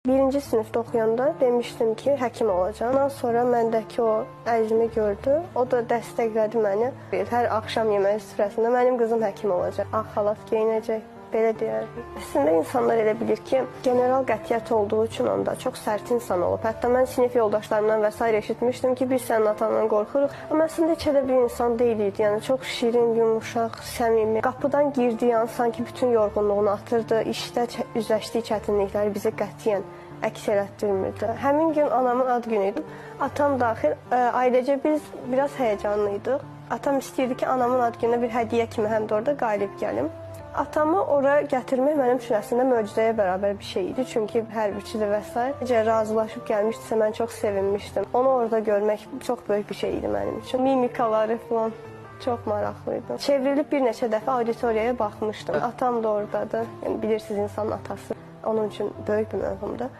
Birinci sinifdə oxuyanda demişdim ki, həkim olacağam. Ondan sonra məndəki o əzmi gördü. O da dəstəklədi məni. Hər axşam yeməyi süfrəsində mənim qızım həkim olacaq. Ağ xalat geyinəcək. Belə deyərdim. Əslində insanlar elə bilir ki, general qətiyyət olduğu üçün onda çox sərt insan olub. Hətta mən sinif yoldaşlarımdan və s. eşitmişdim ki, biz sənin atandan qorxuruq. Amma əslində heç elə bir insan deyil idi. Yəni çox şirin, yumuşaq, səmimi. Qapıdan girdiyi an sanki bütün yorğunluğunu atırdı. İşdə üzləşdiyi çətinlikləri bizə qətiyyən əks elətdirmirdi. Həmin gün anamın ad günü idi. Atam daxil, ailecə biz biraz həyəcanlıydıq. Atam istəyirdi ki, anamın ad gününə bir hədiyyə kimi həm də orada qalib gəlim. Atamı ora gətirmək mənim üçün əslində möcüzəyə bərabər bir şey idi. Çünki hərbiçidir və s. Necə razılaşıb gəlmişdisə mən çox sevinmişdim. Onu orada görmək çox böyük bir şey idi mənim üçün. Mimikaları falan çox maraqlıydı. Çevrilib bir neçə dəfə auditoriyaya baxmışdım. Atam da oradadır. Yəni bilirsiniz, insanın atası. Onun üçün böyük bir mövhumdur.